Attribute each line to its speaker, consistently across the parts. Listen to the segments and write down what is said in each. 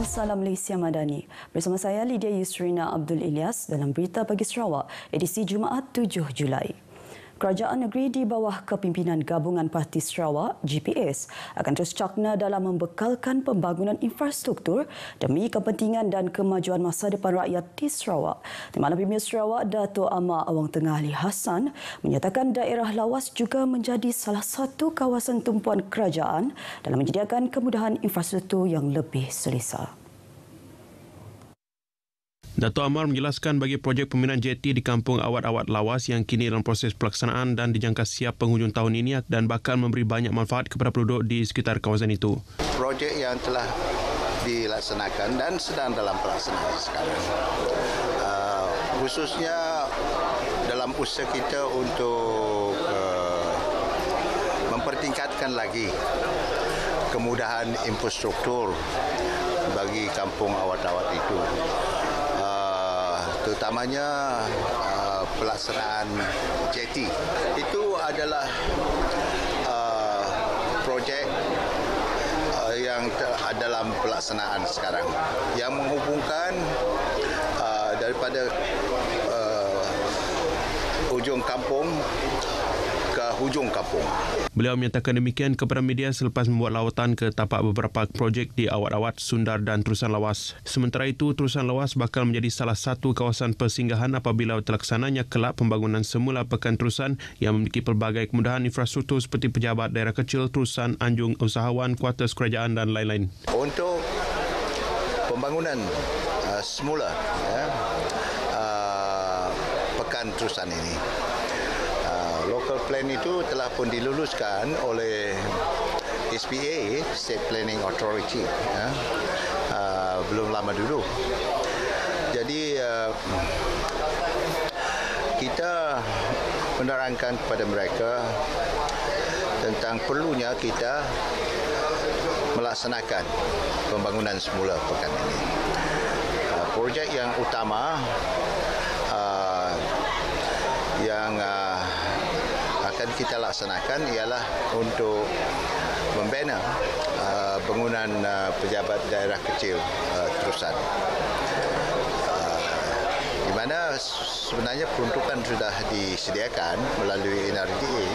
Speaker 1: Salam Malaysia Madani. Bersama saya Lydia Yusrina Abdul Ilyas dalam Berita Pagi Sarawak, edisi Jumaat 7 Julai. Kerajaan negeri di bawah kepimpinan Gabungan Parti Sarawak, GPS, akan terus cakna dalam membekalkan pembangunan infrastruktur demi kepentingan dan kemajuan masa depan rakyat di Sarawak. Di Malam Premier Sarawak, Dato' Amar Awang Tengah Ali Hassan menyatakan daerah lawas juga menjadi salah satu kawasan tumpuan kerajaan dalam menyediakan kemudahan infrastruktur yang lebih selesa.
Speaker 2: Dato' Amar menjelaskan bagi projek pembinaan jeti di kampung Awat-Awat Lawas yang kini dalam proses pelaksanaan dan dijangka siap penghujung tahun ini dan bakal memberi banyak manfaat kepada penduduk di sekitar kawasan itu.
Speaker 3: Projek yang telah dilaksanakan dan sedang dalam pelaksanaan sekarang, khususnya dalam usaha kita untuk mempertingkatkan lagi kemudahan infrastruktur bagi kampung Awat-Awat itu. Terutamanya pelaksanaan jeti. Itu adalah projek yang dalam pelaksanaan sekarang yang menghubungkan daripada ujung kampung ke hujung kampung.
Speaker 2: Beliau menyatakan demikian kepada media selepas membuat lawatan ke tapak beberapa projek di Awat-Awat, Sundar dan Terusan Lawas. Sementara itu, Terusan Lawas bakal menjadi salah satu kawasan persinggahan apabila terlaksananya kelak pembangunan semula Pekan Terusan yang memiliki pelbagai kemudahan infrastruktur seperti pejabat daerah kecil, terusan, anjung, usahawan, kuartus kerajaan dan lain-lain.
Speaker 3: Untuk pembangunan semula Pekan Terusan ini, local plan itu telah pun diluluskan oleh SPA, State Planning Authority, belum lama dulu. Jadi kita menerangkan kepada mereka tentang perlunya kita melaksanakan pembangunan semula pekan ini. Projek yang utama yang akan kita laksanakan ialah untuk membina bangunan pejabat daerah kecil terusan, di mana sebenarnya peruntukan sudah disediakan melalui NRDA.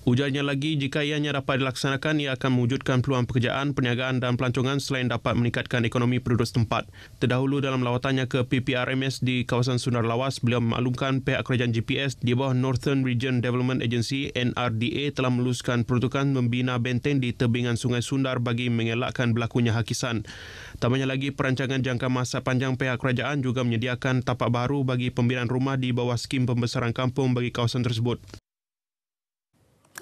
Speaker 2: Ujarnya lagi, jika ianya dapat dilaksanakan, ia akan mewujudkan peluang pekerjaan, perniagaan dan pelancongan selain dapat meningkatkan ekonomi penduduk setempat. Terdahulu dalam lawatannya ke PPRMS di kawasan Sundar Lawas, beliau memaklumkan pihak kerajaan GPS di bawah Northern Region Development Agency NRDA telah meluluskan peruntukan membina benteng di tebingan Sungai Sundar bagi mengelakkan berlakunya hakisan. Tambahnya lagi, perancangan jangka masa panjang pihak kerajaan juga menyediakan tapak baru bagi pembinaan rumah di bawah skim pembesaran kampung bagi kawasan tersebut.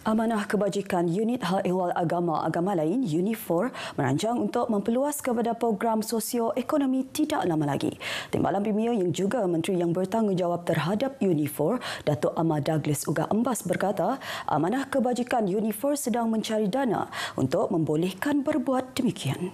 Speaker 1: Amanah Kebajikan Unit Hal Ehwal Agama lain UNIFOR merancang untuk memperluas kepada program sosio-ekonomi tidak lama lagi. Timbalan Premier yang juga Menteri yang bertanggungjawab terhadap UNIFOR, Dato' Amar Douglas Ugah Embas berkata, Amanah Kebajikan UNIFOR sedang mencari dana untuk membolehkan berbuat demikian.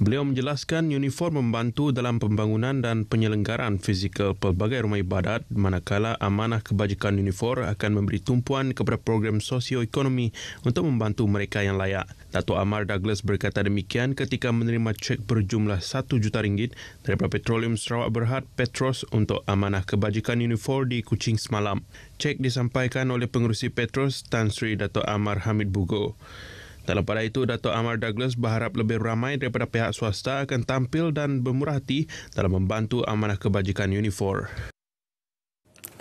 Speaker 2: Beliau menjelaskan UNIFOR membantu dalam pembangunan dan penyelenggaraan fizikal pelbagai rumah ibadat, manakala Amanah Kebajikan UNIFOR akan memberi tumpuan kepada program sosioekonomi untuk membantu mereka yang layak. Dato' Amar Douglas berkata demikian ketika menerima cek berjumlah RM1 juta daripada Petroleum Sarawak Berhad Petros untuk Amanah Kebajikan UNIFOR di Kuching semalam. Cek disampaikan oleh pengerusi Petros, Tan Sri Dato' Amar Hamid Bugo. Dalam pada itu, Dato' Amar Douglas berharap lebih ramai daripada pihak swasta akan tampil dan bermurah hati dalam membantu Amanah Kebajikan UNIFOR.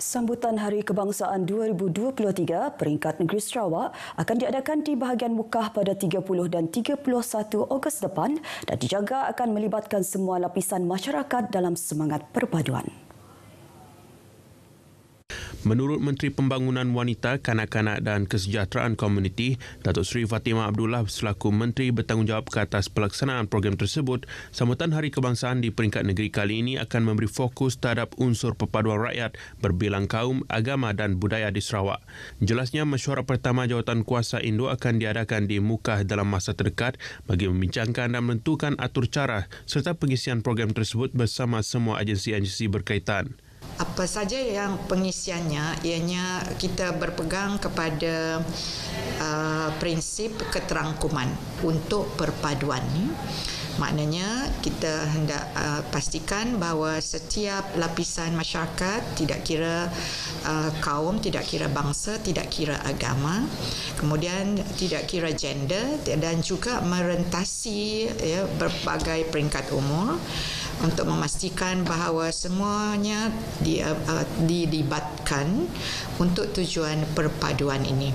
Speaker 1: Sambutan Hari Kebangsaan 2023 peringkat negeri Sarawak akan diadakan di bahagian Mukah pada 30 dan 31 Ogos depan dan dijaga akan melibatkan semua lapisan masyarakat dalam semangat perpaduan.
Speaker 2: Menurut Menteri Pembangunan Wanita, Kanak-kanak dan Kesejahteraan Komuniti, Datuk Seri Fatimah Abdullah selaku Menteri bertanggungjawab ke atas pelaksanaan program tersebut, sambutan Hari Kebangsaan di peringkat negeri kali ini akan memberi fokus terhadap unsur perpaduan rakyat berbilang kaum, agama dan budaya di Sarawak. Jelasnya, mesyuarat pertama Jawatan Kuasa Indo akan diadakan di Mukah dalam masa terdekat bagi membincangkan dan menentukan atur cara serta pengisian program tersebut bersama semua agensi-agensi berkaitan.
Speaker 4: Apa saja yang pengisiannya, ianya kita berpegang kepada prinsip keterangkuman untuk perpaduan. Maknanya kita hendak pastikan bahawa setiap lapisan masyarakat, tidak kira kaum, tidak kira bangsa, tidak kira agama, kemudian tidak kira gender dan juga merentasi berbagai peringkat umur untuk memastikan bahawa semuanya dilibatkan untuk tujuan perpaduan ini.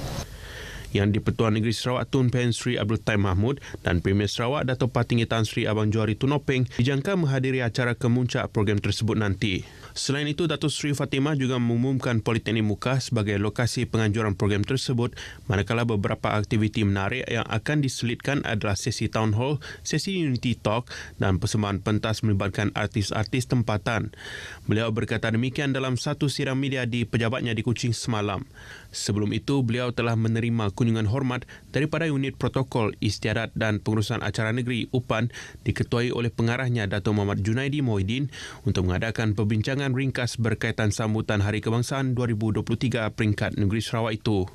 Speaker 2: Yang di-Pertuan Negeri Sarawak Tun Pen Sri Abdul Taim Mahmud dan Premier Sarawak Dato' Patinggi Tan Sri Abang Johari Tunopeng dijangka menghadiri acara kemuncak program tersebut nanti. Selain itu, Datuk Sri Fatimah juga mengumumkan Politeknik Muka sebagai lokasi penganjuran program tersebut, manakala beberapa aktiviti menarik yang akan diselitkan adalah sesi Town Hall, sesi Unity Talk dan persembahan pentas melibatkan artis-artis tempatan. Beliau berkata demikian dalam satu siaran media di pejabatnya di Kuching semalam. Sebelum itu, beliau telah menerima kunjungan hormat daripada unit protokol, istiadat dan pengurusan acara negeri UPAN diketuai oleh pengarahnya Dato' Muhammad Junaidi Mohidin untuk mengadakan perbincangan ringkas berkaitan sambutan Hari Kebangsaan 2023 peringkat negeri Sarawak itu.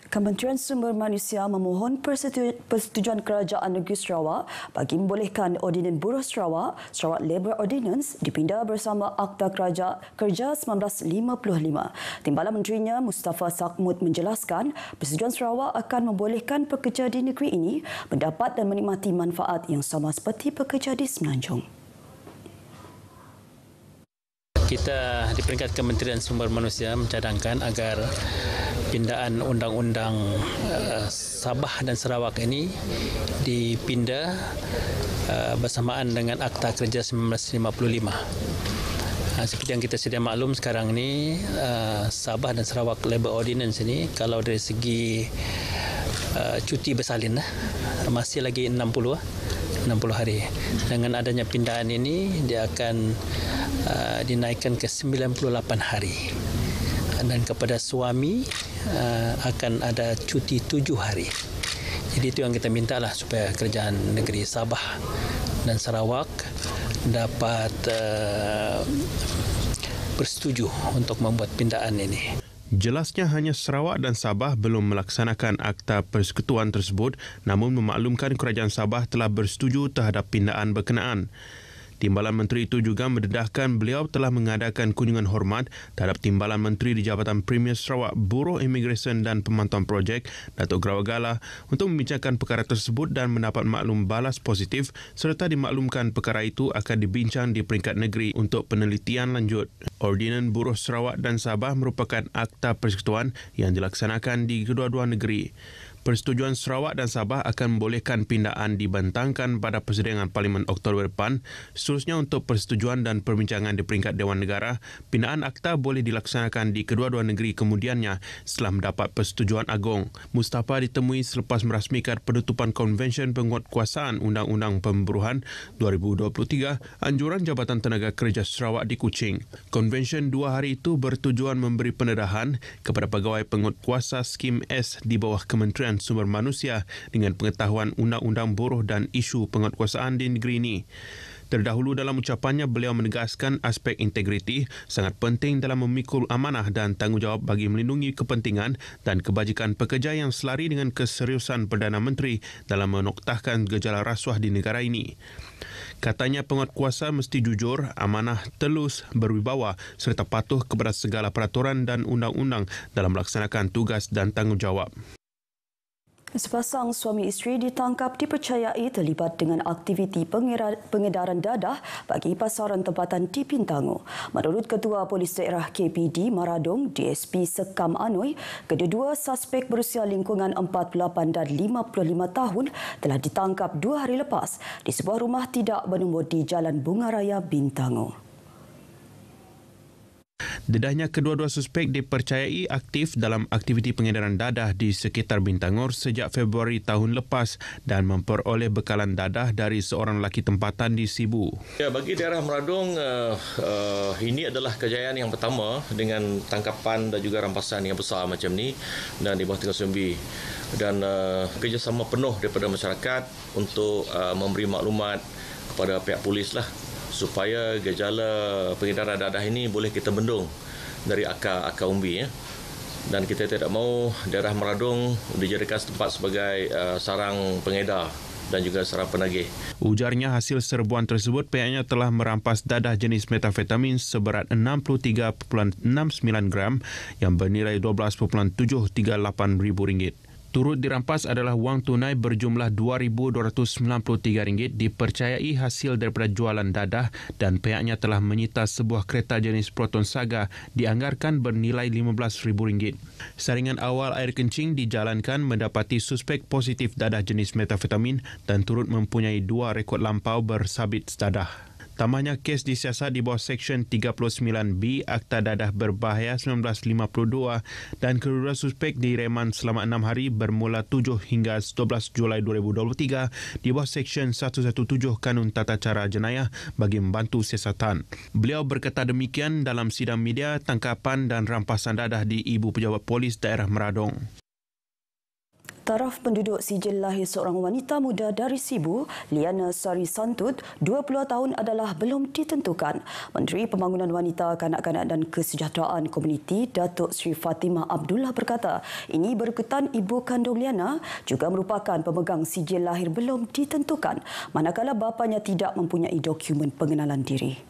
Speaker 1: Kementerian Sumber Manusia memohon persetujuan Kerajaan Negeri Sarawak bagi membolehkan Ordinan Buruh Sarawak, Sarawak Labour Ordinance dipindah bersama Akta Kerja 1955. Timbalan Menterinya Mustafa Sakmud menjelaskan persetujuan Sarawak akan membolehkan pekerja di negeri ini mendapat dan menikmati manfaat yang sama seperti pekerja di Semenanjung.
Speaker 5: Kita di peringkat Kementerian Sumber Manusia mencadangkan agar pindaan undang-undang Sabah dan Sarawak ini dipindah bersamaan dengan Akta Kerja 1955. Seperti yang kita sedia maklum sekarang ini, Sabah dan Sarawak Labour Ordinance ini kalau dari segi cuti bersalin masih lagi 60 hari. Dengan adanya pindahan ini dia akan dinaikkan ke 98 hari. Dan kepada suami akan ada cuti 7 hari. Jadi itu yang kita mintalah supaya kerajaan negeri Sabah dan Sarawak dapat bersetuju untuk membuat pindaan ini.
Speaker 2: Jelasnya hanya Sarawak dan Sabah belum melaksanakan akta persekutuan tersebut, namun memaklumkan kerajaan Sabah telah bersetuju terhadap pindaan berkenaan. Timbalan Menteri itu juga mendedahkan beliau telah mengadakan kunjungan hormat terhadap Timbalan Menteri di Jabatan Premier Sarawak, Buruh Imigresen dan Pemantauan Projek, Datuk Grawagala, untuk membincangkan perkara tersebut dan mendapat maklum balas positif serta dimaklumkan perkara itu akan dibincang di peringkat negeri untuk penelitian lanjut. Ordinan Buruh Sarawak dan Sabah merupakan akta persekutuan yang dilaksanakan di kedua-dua negeri. Persetujuan Sarawak dan Sabah akan membolehkan pindaan dibentangkan pada persidangan Parlimen Oktober depan. Seterusnya untuk persetujuan dan perbincangan di peringkat Dewan Negara, pindaan akta boleh dilaksanakan di kedua-dua negeri kemudiannya setelah mendapat persetujuan agung. Mustafa ditemui selepas merasmikan penutupan Konvensyen Penguatkuasaan Undang-Undang Pemburuhan 2023 Anjuran Jabatan Tenaga Kerja Sarawak di Kuching. Konvensyen 2 hari itu bertujuan memberi pendedahan kepada pegawai penguatkuasa Skim S di bawah Kementerian Sumber Manusia dengan pengetahuan undang-undang buruh dan isu penguatkuasaan di negeri ini. Terdahulu dalam ucapannya, beliau menegaskan aspek integriti sangat penting dalam memikul amanah dan tanggungjawab bagi melindungi kepentingan dan kebajikan pekerja yang selari dengan keseriusan Perdana Menteri dalam menoktahkan gejala rasuah di negara ini. Katanya penguatkuasa mesti jujur, amanah, telus, berwibawa serta patuh kepada segala peraturan dan undang-undang dalam melaksanakan tugas dan tanggungjawab.
Speaker 1: Sepasang suami isteri ditangkap dipercayai terlibat dengan aktiviti pengedaran dadah bagi pasaran tempatan di Pintango. Menurut Ketua Polis Daerah KPD Maradong, DSP Sekam Anoi, kedua-dua suspek berusia lingkungan 48 dan 55 tahun telah ditangkap 2 hari lepas di sebuah rumah tidak bernombor di Jalan Bunga Raya, Bintango.
Speaker 2: Dedahnya kedua-dua suspek dipercayai aktif dalam aktiviti pengedaran dadah di sekitar Bintangor sejak Februari tahun lepas dan memperoleh bekalan dadah dari seorang lelaki tempatan di Sibu.
Speaker 6: Ya, bagi daerah Meradong, ini adalah kejayaan yang pertama dengan tangkapan dan juga rampasan yang besar macam ni dan di bawah tingkat Sumbi. Dan kerjasama penuh daripada masyarakat untuk memberi maklumat kepada pihak polis lah supaya gejala pengedaran dadah ini boleh kita bendung dari akar umbi. Dan kita tidak mahu daerah Meradung dijadikan tempat sebagai sarang pengedar dan juga sarang penagih.
Speaker 2: Ujarnya hasil serbuan tersebut pihaknya telah merampas dadah jenis metafetamin seberat 63.69 gram yang bernilai RM12.738,000. Turut dirampas adalah wang tunai berjumlah RM2,293 dipercayai hasil daripada jualan dadah dan pihaknya telah menyita sebuah kereta jenis Proton Saga dianggarkan bernilai RM15,000. Saringan awal air kencing dijalankan mendapati suspek positif dadah jenis metafetamin dan turut mempunyai 2 rekod lampau bersabit dadah. Tambahnya, kes disiasat di bawah Seksyen 39B Akta Dadah Berbahaya 1952 dan kedua suspek direman selama 6 hari bermula 7 hingga 12 Julai 2023 di bawah Seksyen 117 Kanun Tata Cara Jenayah bagi membantu siasatan. Beliau berkata demikian dalam sidang media tangkapan dan rampasan dadah di Ibu Pejabat Polis Daerah Meradong.
Speaker 1: Taraf penduduk sijil lahir seorang wanita muda dari Sibu, Liana Sari Santut, 20 tahun adalah belum ditentukan. Menteri Pembangunan Wanita, Kanak-kanak dan Kesejahteraan Komuniti, Datuk Seri Fatimah Abdullah berkata, ini berikutan ibu kandung Liana juga merupakan pemegang sijil lahir belum ditentukan, manakala bapanya tidak mempunyai dokumen pengenalan diri.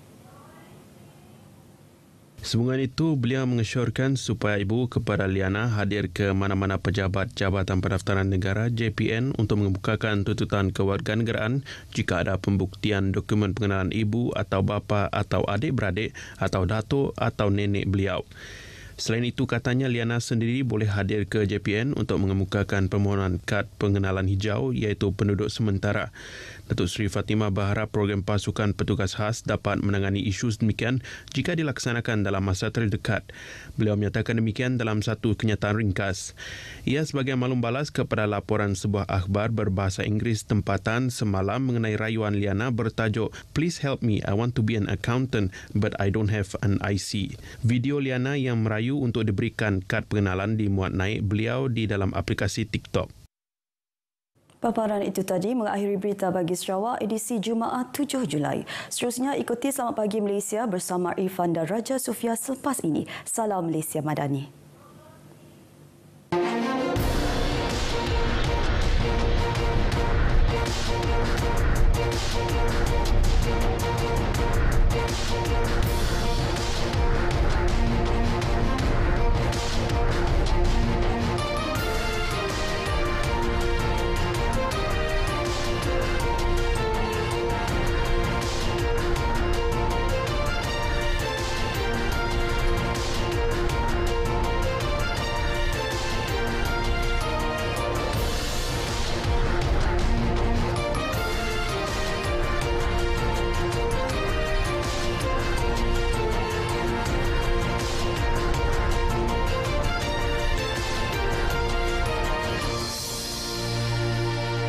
Speaker 2: Sambungan itu, beliau mengesyorkan supaya ibu kepada Liana hadir ke mana-mana pejabat Jabatan Pendaftaran Negara JPN untuk mengemukakan tuntutan kewarganegaraan jika ada pembuktian dokumen pengenalan ibu atau bapa atau adik-beradik atau datuk atau nenek beliau. Selain itu, katanya Liana sendiri boleh hadir ke JPN untuk mengemukakan permohonan kad pengenalan hijau iaitu penduduk sementara. Datuk Seri Fatimah berharap program pasukan petugas khas dapat menangani isu demikian jika dilaksanakan dalam masa terdekat. Beliau menyatakan demikian dalam satu kenyataan ringkas. Ia sebagai maklum balas kepada laporan sebuah akhbar berbahasa Inggeris tempatan semalam mengenai rayuan Liana bertajuk "Please help me, I want to be an accountant but I don't have an IC". Video Liana yang merayu untuk diberikan kad pengenalan dimuat naik beliau di dalam aplikasi TikTok.
Speaker 1: Paparan itu tadi mengakhiri berita bagi Sarawak edisi Jumaat 7 Julai. Seterusnya ikuti Selamat Pagi Malaysia bersama Irfan dan Raja Sufia selepas ini. Salam Malaysia Madani.